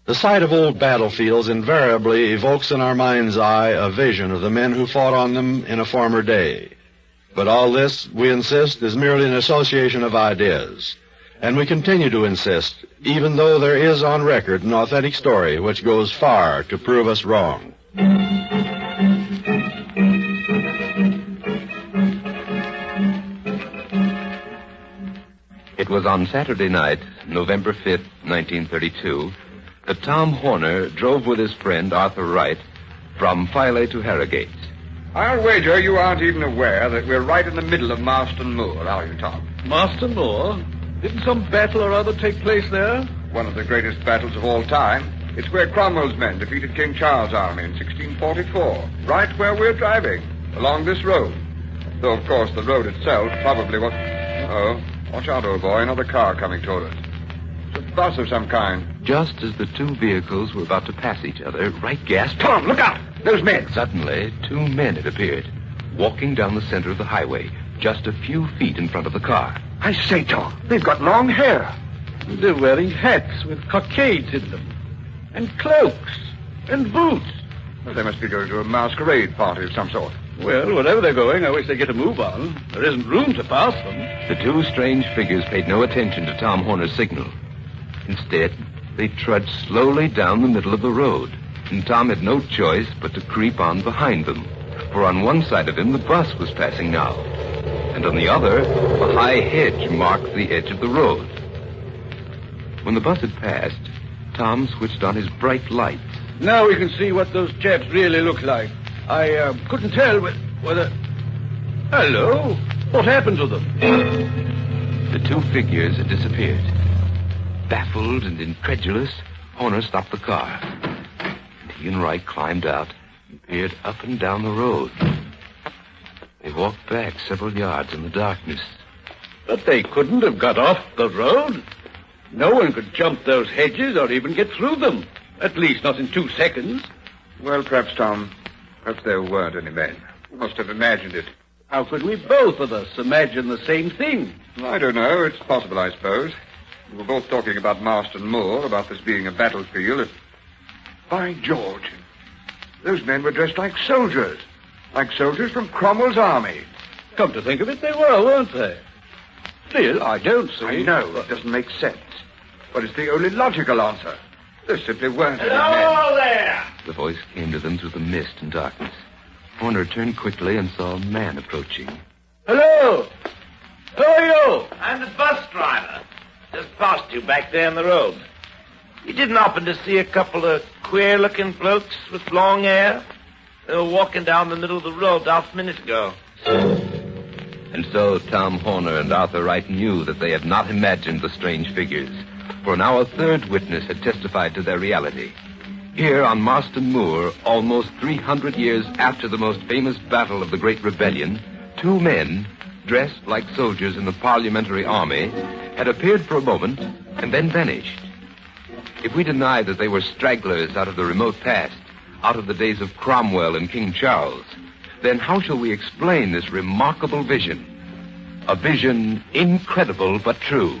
The sight of old battlefields invariably evokes in our mind's eye a vision of the men who fought on them in a former day. But all this, we insist, is merely an association of ideas. And we continue to insist, even though there is on record an authentic story which goes far to prove us wrong. It was on Saturday night, November 5th, 1932, that Tom Horner drove with his friend Arthur Wright from Filey to Harrogate. I'll wager you aren't even aware that we're right in the middle of Marston Moor, are you, Tom? Marston Moor? Didn't some battle or other take place there? One of the greatest battles of all time. It's where Cromwell's men defeated King Charles' army in 1644, right where we're driving, along this road. Though, of course, the road itself probably was... Oh, watch out, old boy, another car coming toward us. It's a bus of some kind. Just as the two vehicles were about to pass each other, Wright gasped, Tom, look out! Those men! Suddenly, two men had appeared, walking down the center of the highway, just a few feet in front of the car. I say, Tom, they've got long hair. They're wearing hats with cockades in them, and cloaks, and boots. Well, they must be going to a masquerade party of some sort. Well, wherever they're going, I wish they'd get a move on. There isn't room to pass them. The two strange figures paid no attention to Tom Horner's signal. Instead, they trudged slowly down the middle of the road, and Tom had no choice but to creep on behind them, for on one side of him the bus was passing now, and on the other, a high hedge marked the edge of the road. When the bus had passed, Tom switched on his bright lights. Now we can see what those chaps really look like. I couldn't tell whether... Hello? What happened to them? The two figures had disappeared. Baffled and incredulous, Horner stopped the car. And he and Wright climbed out and peered up and down the road. They walked back several yards in the darkness. But they couldn't have got off the road. No one could jump those hedges or even get through them. At least not in 2 seconds. Well, perhaps, Tom, perhaps there weren't any men. We must have imagined it. How could we both of us imagine the same thing? I don't know. It's possible, I suppose. We were both talking about Marston Moor, about this being a battlefield. And... By George, those men were dressed like soldiers. Like soldiers from Cromwell's army. Come to think of it, they were, weren't they? Still, I don't see... I know, it doesn't make sense. But it's the only logical answer. There simply weren't any men. Hello there! The voice came to them through the mist and darkness. Horner turned quickly and saw a man approaching. Hello! Who are you? I'm the bus driver. Just passed you back there in the road. You didn't happen to see a couple of queer-looking blokes with long hair? They were walking down the middle of the road half a minute ago. And so Tom Horner and Arthur Wright knew that they had not imagined the strange figures, for now a third witness had testified to their reality. Here on Marston Moor, almost 300 years after the most famous battle of the Great Rebellion, two men, dressed like soldiers in the Parliamentary Army, had appeared for a moment and then vanished. If we deny that they were stragglers out of the remote past, out of the days of Cromwell and King Charles, then how shall we explain this remarkable vision? A vision incredible but true.